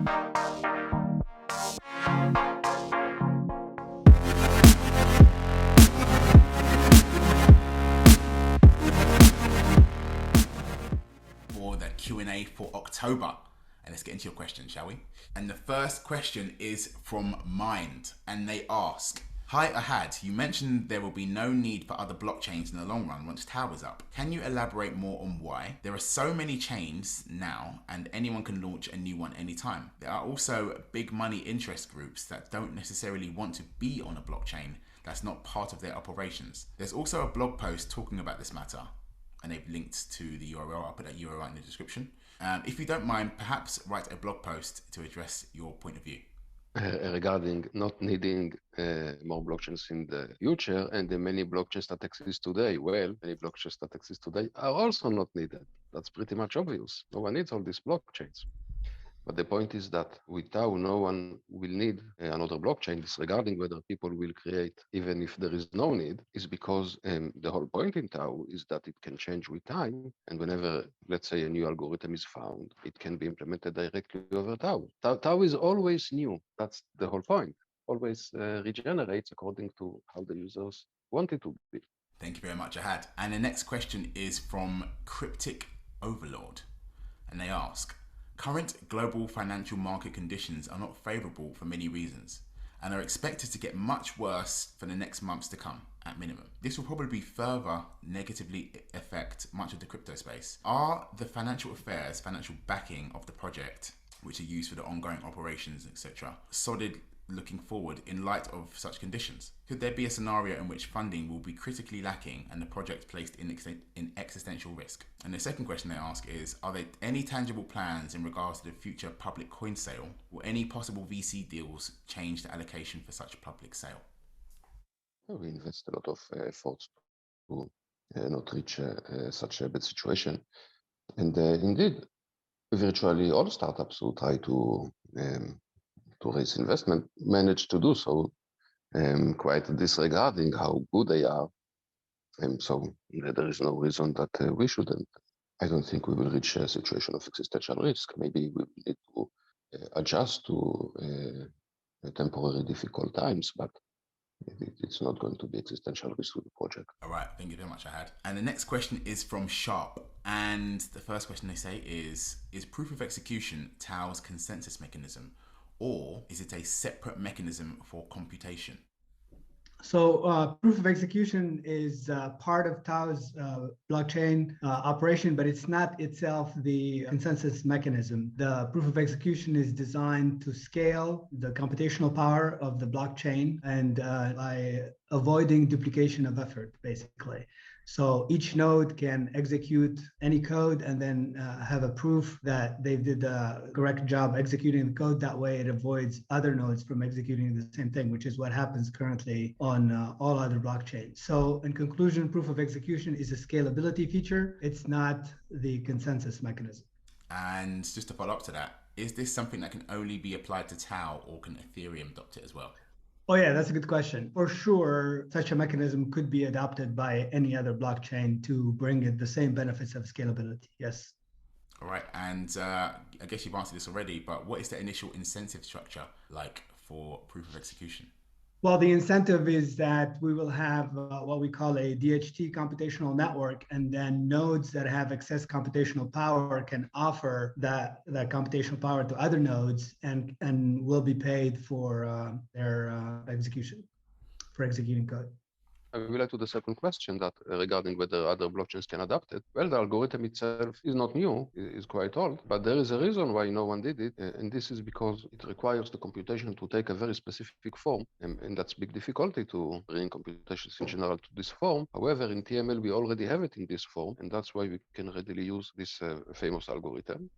For the Q&A for October. And let's get into your questions, shall we? And the first question is from Mind, and they ask, hi Ahad, you mentioned there will be no need for other blockchains in the long run once Tau is up. Can you elaborate more on why? There are so many chains now and anyone can launch a new one anytime. There are also big money interest groups that don't necessarily want to be on a blockchain that's not part of their operations. There's also a blog post talking about this matter, and they've linked to the URL. I'll put that URL in the description. If you don't mind, perhaps write a blog post to address your point of view. Regarding not needing more blockchains in the future, and the many blockchains that exist today, well, many blockchains that exist today are also not needed. That's pretty much obvious. No one needs all these blockchains. But the point is that with Tau, no one will need another blockchain, disregarding whether people will create, even if there is no need, is because the whole point in Tau is that it can change with time. And whenever, let's say, a new algorithm is found, it can be implemented directly over Tau. Tau is always new. That's the whole point. Always regenerates according to how the users want it to be. Thank you very much, Ahad. And the next question is from Cryptic Overlord. And they ask, current global financial market conditions are not favorable for many reasons and are expected to get much worse for the next months to come at minimum. This will probably further negatively affect much of the crypto space. Are the financial affairs, financial backing of the project, which are used for the ongoing operations, etc., solid looking forward in light of such conditions? Could there be a scenario in which funding will be critically lacking and the project placed in existential risk? And the second question they ask is, are there any tangible plans in regards to the future public coin sale? Will any possible VC deals change the allocation for such public sale? We invest a lot of efforts to not reach such a bad situation. And indeed, virtually all startups who try to raise investment manage to do so, quite disregarding how good they are. So there is no reason that we shouldn't. I don't think we will reach a situation of existential risk. Maybe we will need to adjust to temporary difficult times, but it's not going to be existential risk to the project. All right, thank you very much, Ahad. And the next question is from Sharp. And the first question they say is proof of execution Tau's consensus mechanism, or is it a separate mechanism for computation? So proof of execution is part of Tau's blockchain operation, but it's not itself the consensus mechanism. The proof of execution is designed to scale the computational power of the blockchain and by avoiding duplication of effort, basically. So each node can execute any code and then have a proof that they did the correct job executing the code. That way it avoids other nodes from executing the same thing, which is what happens currently on all other blockchains. So in conclusion, proof of execution is a scalability feature. It's not the consensus mechanism. And just to follow up to that, is this something that can only be applied to Tau, or can Ethereum adopt it as well? Oh yeah, that's a good question. For sure, such a mechanism could be adopted by any other blockchain to bring it the same benefits of scalability, yes. All right, and I guess you've answered this already, but what is the initial incentive structure like for proof of execution? Well, the incentive is that we will have what we call a DHT computational network, and then nodes that have excess computational power can offer that computational power to other nodes and will be paid for their execution, for executing code. I will add to the second question that regarding whether other blockchains can adapt it. Well, the algorithm itself is not new, it's quite old, but there is a reason why no one did it, and this is because it requires the computation to take a very specific form, and that's big difficulty to bring computations in general to this form. However, in TML, we already have it in this form, and that's why we can readily use this famous algorithm.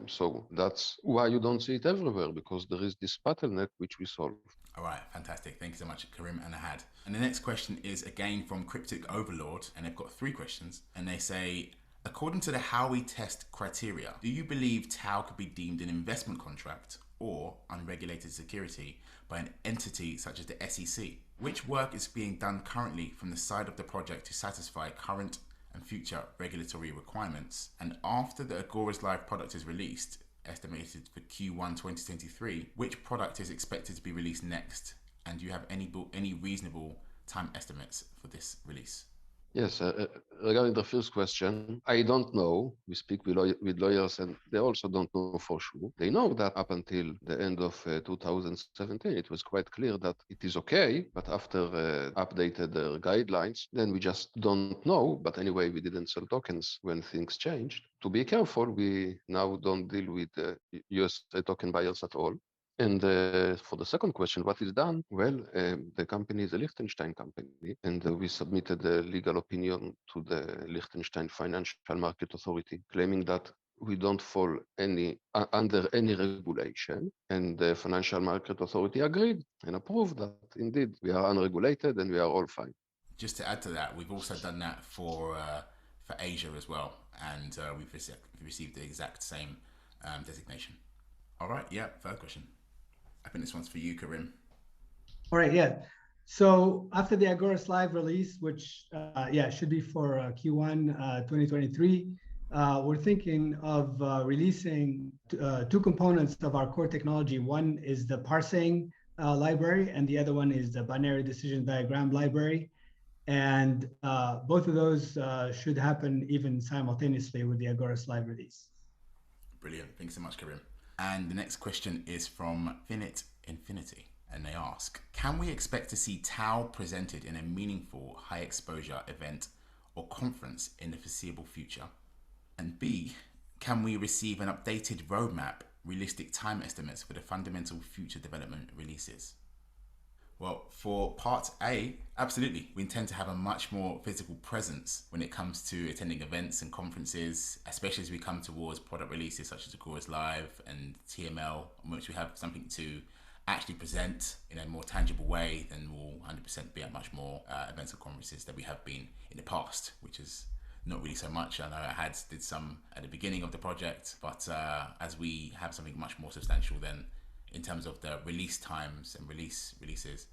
So that's why you don't see it everywhere, because there is this bottleneck which we solve. All right, fantastic. Thank you so much, Karim and Ahad. And the next question is again from Cryptic Overlord, and they've got 3 questions. And they say, according to the how we test criteria, do you believe Tau could be deemed an investment contract or unregulated security by an entity such as the SEC? Which work is being done currently from the side of the project to satisfy current and future regulatory requirements? And after the Agoras Live product is released, estimated for Q1 2023. Which product is expected to be released next? And do you have any reasonable time estimates for this release? Yes, regarding the first question, I don't know. We speak with lawyers and they also don't know for sure. They know that up until the end of 2017, it was quite clear that it is okay, but after updated guidelines, then we just don't know. But anyway, we didn't sell tokens when things changed. To be careful, we now don't deal with US token buyers at all. And for the second question, what is done? Well, the company is a Liechtenstein company, and we submitted a legal opinion to the Liechtenstein Financial Market Authority, claiming that we don't fall under any regulation. And the Financial Market Authority agreed and approved that indeed we are unregulated and we are all fine. Just to add to that, we've also done that for Asia as well, and we've received the exact same designation. All right, yeah, third question. I think this one's for you, Karim. All right, yeah. So after the Agoras Live release, which should be for Q1 2023, we're thinking of releasing two components of our core technology. One is the parsing library, and the other one is the binary decision diagram library. And both of those should happen even simultaneously with the Agoras Live release. Brilliant. Thanks so much, Karim. And the next question is from Finite Infinity. And they ask, can we expect to see Tau presented in a meaningful high exposure event or conference in the foreseeable future? And B, can we receive an updated roadmap, realistic time estimates for the fundamental future development releases? Well, for part A, absolutely. We intend to have a much more physical presence when it comes to attending events and conferences, especially as we come towards product releases such as Agoras Live and TML, in which we have something to actually present in a more tangible way. Then we'll 100% be at much more events and conferences that we have been in the past, which is not really so much. I know I did some at the beginning of the project, but as we have something much more substantial, then in terms of the release times and releases,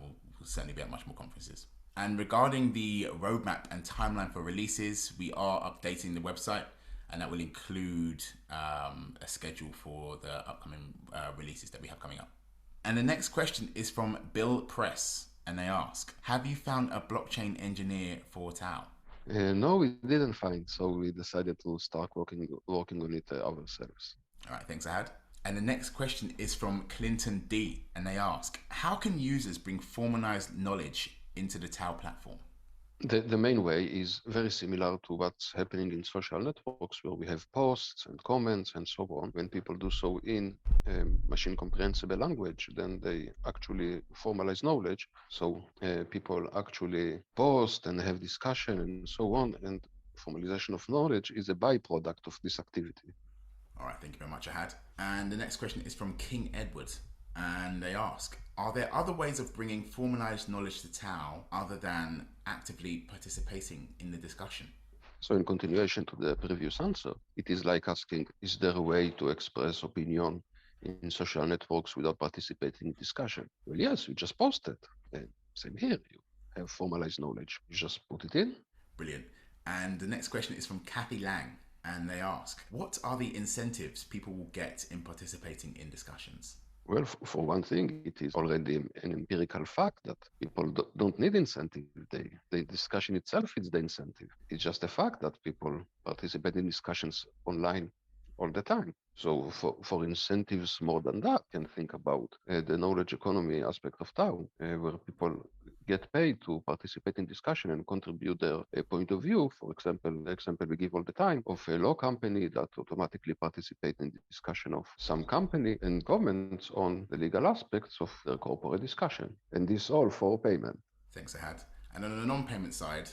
we'll certainly be at much more conferences. And regarding the roadmap and timeline for releases, we are updating the website, and that will include a schedule for the upcoming releases that we have coming up. And the next question is from Bill Press, and they ask, have you found a blockchain engineer for Tau? No, we didn't find, so we decided to start working on it ourselves. All right, thanks, Ahad. And the next question is from Clinton D, and they ask, how can users bring formalized knowledge into the Tau platform? The main way is very similar to what's happening in social networks, where we have posts and comments and so on. When people do so in machine comprehensible language, then they actually formalize knowledge. So people actually post and have discussion and so on. And formalization of knowledge is a byproduct of this activity. All right, thank you very much, Ahad. And the next question is from King Edward, and they ask, are there other ways of bringing formalized knowledge to Tau other than actively participating in the discussion? So in continuation to the previous answer, it is like asking, is there a way to express opinion in social networks without participating in discussion? Well, yes, you just post it. And same here, you have formalized knowledge. You just put it in. Brilliant. And the next question is from Kathy Lang, and they ask, what are the incentives people will get in participating in discussions? Well, for one thing, it is already an empirical fact that people don't need incentive. The discussion itself is the incentive. It's just a fact that people participate in discussions online all the time. So for incentives more than that, you can think about the knowledge economy aspect of Tau, where people get paid to participate in discussion and contribute their point of view. For example, the example we give all the time of a law company that automatically participate in the discussion of some company and comments on the legal aspects of their corporate discussion. And this all for payment. Thanks, Ahad. And on the non-payment side,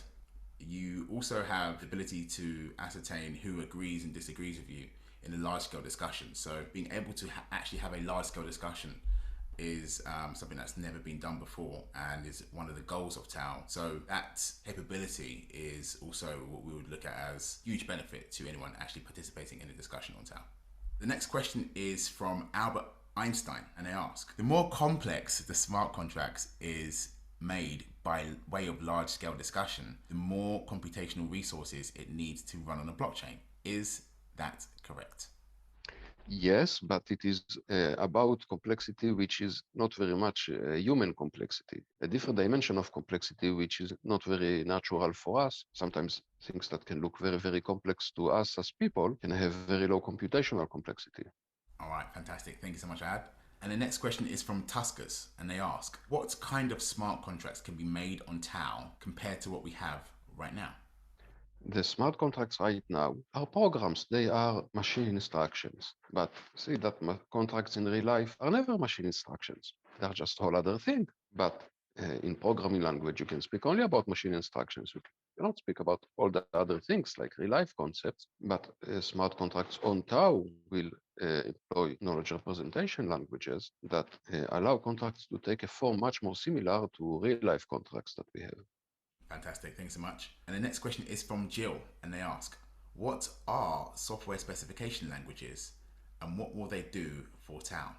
you also have the ability to ascertain who agrees and disagrees with you in a large-scale discussion. So being able to actually have a large-scale discussion is something that's never been done before and is one of the goals of Tau. So that capability is also what we would look at as huge benefit to anyone actually participating in a discussion on Tau. The next question is from Albert Einstein, and they ask, the more complex the smart contracts is made by way of large-scale discussion, the more computational resources it needs to run on a blockchain. Is that correct? Yes, but it is about complexity, which is not very much human complexity, a different dimension of complexity, which is not very natural for us. Sometimes things that can look very, very complex to us as people can have very low computational complexity. All right, fantastic. Thank you so much, Ad. And the next question is from Tuskers, and they ask, what kind of smart contracts can be made on Tau compared to what we have right now? The smart contracts right now are programs. They are machine instructions. But see that contracts in real life are never machine instructions. They're just a whole other thing. But in programming language, you can speak only about machine instructions. You cannot speak about all the other things like real life concepts. But smart contracts on Tau will employ knowledge representation languages that allow contracts to take a form much more similar to real life contracts that we have. Fantastic. Thanks so much. And the next question is from Jill, and they ask, what are software specification languages and what will they do for Tau?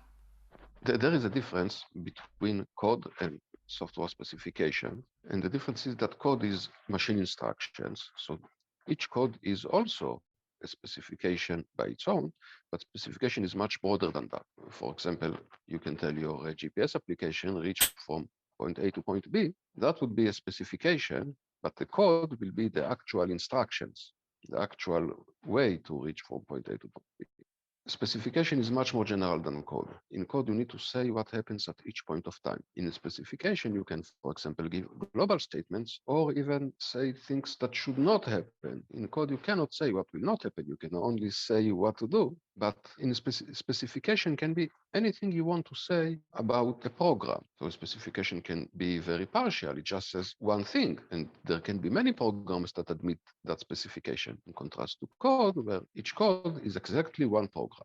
There is a difference between code and software specification. And the difference is that code is machine instructions. So each code is also a specification by its own, but specification is much broader than that. For example, you can tell your GPS application reach from point A to point B. That would be a specification, but the code will be the actual instructions, the actual way to reach from point A to point B. Specification is much more general than code. In code, you need to say what happens at each point of time. In a specification, you can, for example, give global statements or even say things that should not happen. In code, you cannot say what will not happen. You can only say what to do. But in a specification can be anything you want to say about a program. So a specification can be very partial. It just says one thing. And there can be many programs that admit that specification, in contrast to code, where each code is exactly one program.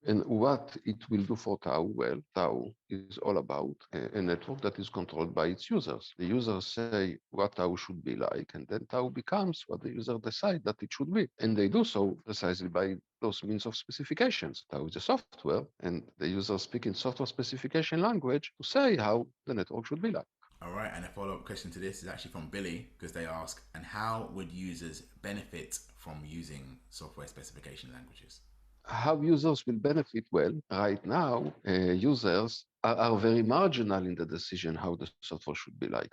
And what it will do for Tau? Well, Tau is all about a network that is controlled by its users. The users say what Tau should be like, and then Tau becomes what the user decide that it should be. And they do so precisely by those means of specifications. Tau is a software, and the users speak in software specification language to say how the network should be like. All right, and a follow-up question to this is actually from Billy, because they ask, and how would users benefit from using software specification languages? How users will benefit? Well, right now, users are very marginal in the decision how the software should be like.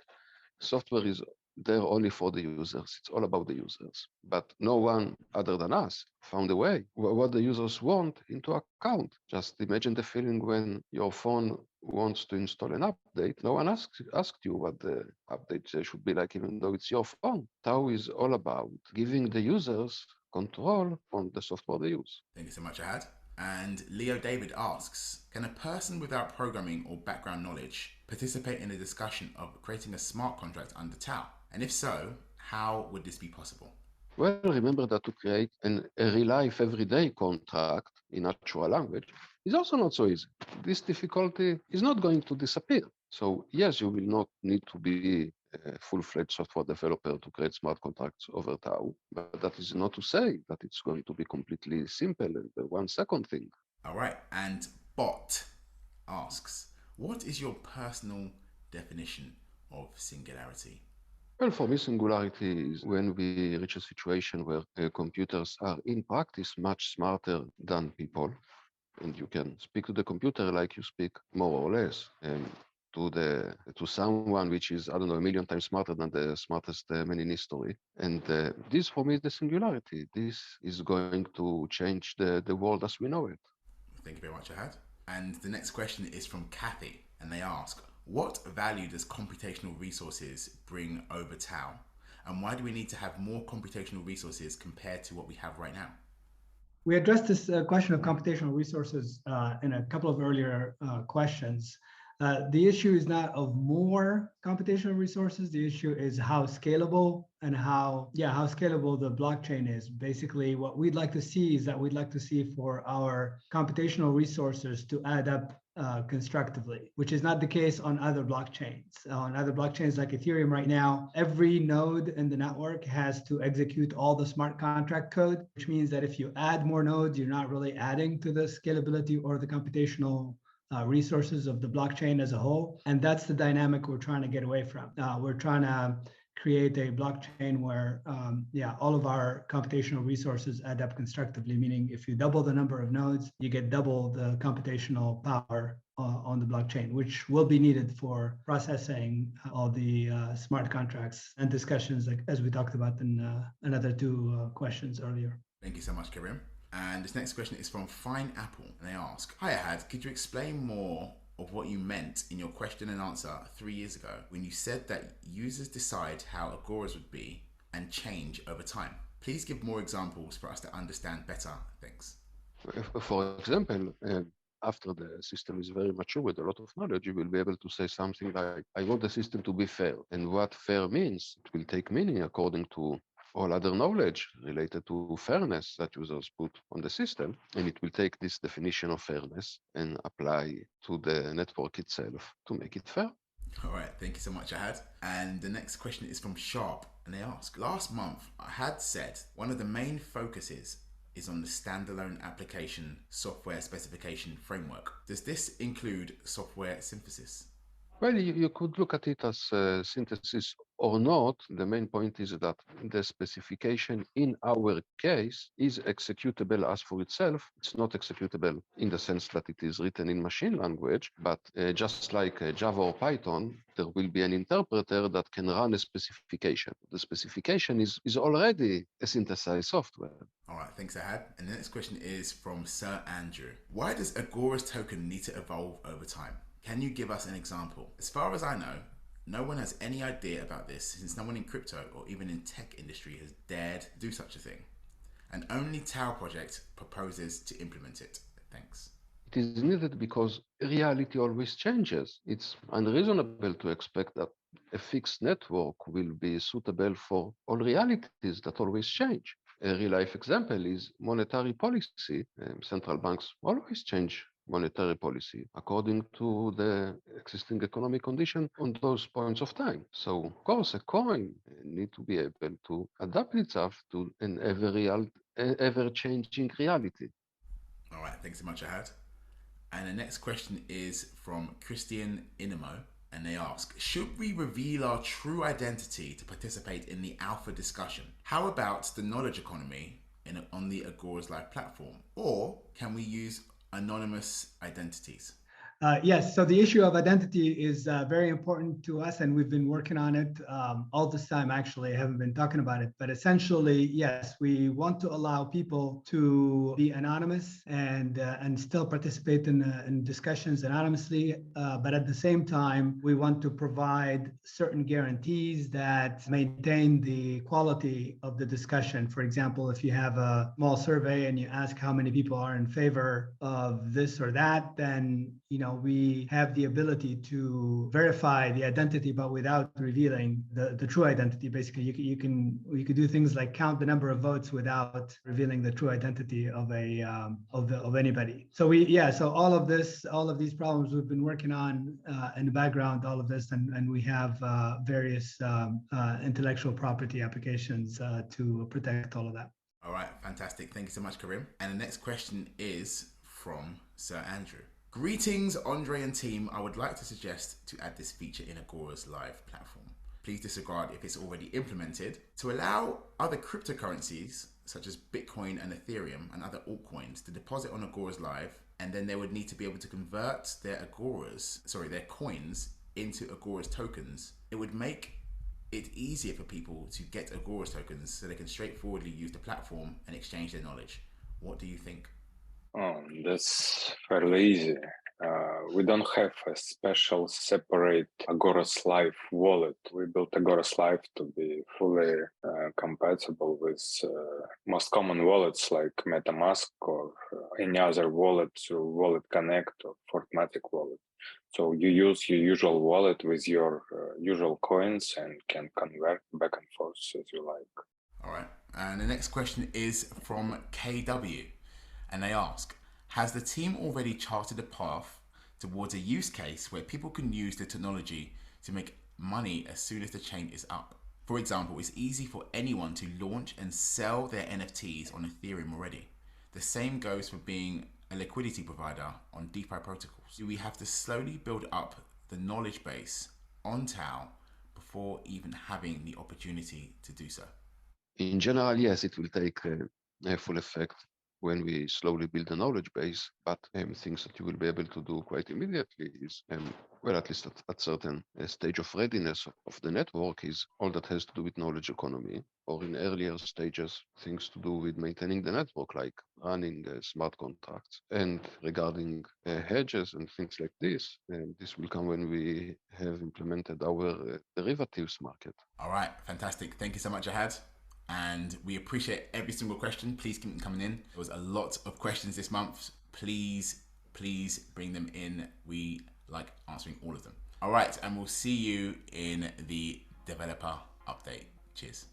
Software is there only for the users. It's all about the users. But no one other than us found a way what the users want into account. Just imagine the feeling when your phone wants to install an update. No one asked you what the update should be like, even though it's your phone. Tau is all about giving the users control on the software they use. Thank you so much, Ahad. And Leo David asks, can a person without programming or background knowledge participate in a discussion of creating a smart contract under Tau? And if so, how would this be possible? Well, remember that to create a real life everyday contract in natural language is also not so easy. This difficulty is not going to disappear. So yes, you will not need to be a full-fledged software developer to create smart contracts over Tau, but that is not to say that it's going to be completely simple and a 1 second thing. All right, and Bot asks, what is your personal definition of singularity? Well, for me, singularity is when we reach a situation where computers are in practice much smarter than people, and you can speak to the computer like you speak more or less, and to someone which is, I don't know, 1,000,000 times smarter than the smartest man in history. And this for me is the singularity. This is going to change the world as we know it. Thank you very much, Ahad. And the next question is from Kathy, and they ask, what value does computational resources bring over Tau? And why do we need to have more computational resources compared to what we have right now? We addressed this question of computational resources in a couple of earlier questions. The issue is not of more computational resources. The issue is how scalable and how scalable the blockchain is. Basically, what we'd like to see is that we'd like to see for our computational resources to add up constructively, which is not the case on other blockchains. On other blockchains like Ethereum right now, every node in the network has to execute all the smart contract code, which means that if you add more nodes, you're not really adding to the scalability or the computational resources of the blockchain as a whole. And that's the dynamic we're trying to get away from. We're trying to create a blockchain where, all of our computational resources add up constructively, meaning if you double the number of nodes, you get double the computational power on the blockchain, which will be needed for processing all the smart contracts and discussions, like as we talked about in another two questions earlier. Thank you so much, Karim. And this next question is from Fine Apple, and they ask, "Hi Ahad, could you explain more of what you meant in your question and answer 3 years ago when you said that users decide how Agoras would be and change over time? Please give more examples for us to understand better. Thanks." For example, after the system is very mature with a lot of knowledge, you will be able to say something like, I want the system to be fair. And what fair means, it will take meaning according to all other knowledge related to fairness that users put on the system. And it will take this definition of fairness and apply to the network itself to make it fair. All right, thank you so much, Ahad. And the next question is from Sharp, and they ask, "Last month, Ahad said one of the main focuses is on the standalone application software specification framework. Does this include software synthesis?" Well, you could look at it as synthesis or not. The main point is that the specification in our case is executable as for itself. It's not executable in the sense that it is written in machine language, but just like Java or Python, there will be an interpreter that can run a specification. The specification is already a synthesized software. All right, thanks, Ahad. And the next question is from Sir Andrew. "Why does Agoras token need to evolve over time? Can you give us an example? As far as I know, no one has any idea about this, since no one in crypto or even in tech industry has dared do such a thing. And only Tau project proposes to implement it. Thanks." It is needed because reality always changes. It's unreasonable to expect that a fixed network will be suitable for all realities that always change. A real-life example is monetary policy. Central banks always change monetary policy according to the existing economic condition on those points of time. So, of course, a coin needs to be able to adapt itself to an ever-changing reality. All right, thanks so much, Ahad. And the next question is from Christian Inemo, and they ask, "Should we reveal our true identity to participate in the alpha discussion? How about the knowledge economy on the Agoras Live platform? Or can we use anonymous identities?" Yes, so the issue of identity is very important to us, and we've been working on it all this time. Actually, I haven't been talking about it, but essentially, yes, we want to allow people to be anonymous and still participate in discussions anonymously. But at the same time, we want to provide certain guarantees that maintain the quality of the discussion. For example, if you have a small survey and you ask how many people are in favor of this or that, then we have the ability to verify the identity, but without revealing the true identity. Basically, you could do things like count the number of votes without revealing the true identity of anybody. So so all of these problems we've been working on in the background, all of this, and we have various intellectual property applications to protect all of that. All right, fantastic. Thank you so much, Karim. And the next question is from Sir Andrew. "Greetings, Andre and team. I would like to suggest to add this feature in Agoras Live platform. Please disregard if it's already implemented, to allow other cryptocurrencies such as Bitcoin and Ethereum and other altcoins to deposit on Agoras Live, and then they would need to be able to convert their coins into Agoras tokens. It would make it easier for people to get Agoras tokens so they can straightforwardly use the platform and exchange their knowledge. What do you think?" That's fairly easy. We don't have a special separate Agoras Live wallet. We built Agoras Live to be fully compatible with most common wallets like MetaMask or any other wallet through Wallet Connect or Fortmatic wallet. So you use your usual wallet with your usual coins and can convert back and forth as you like. All right. And the next question is from KW. And they ask, "Has the team already charted a path towards a use case where people can use the technology to make money as soon as the chain is up? For example, it's easy for anyone to launch and sell their NFTs on Ethereum already. The same goes for being a liquidity provider on DeFi protocols. Do we have to slowly build up the knowledge base on Tau before even having the opportunity to do so? In general, yes, it will take a full effect when we slowly build a knowledge base, but things that you will be able to do quite immediately is, well, at least at certain stage of readiness of the network, is all that has to do with knowledge economy, or in earlier stages, things to do with maintaining the network, like running smart contracts. And regarding hedges and things like this will come when we have implemented our derivatives market. All right, fantastic. Thank you so much, Ahad. And we appreciate every single question. Please keep them coming in. There was a lot of questions this month. Please bring them in. We like answering all of them. All right, and we'll see you in the developer update. Cheers.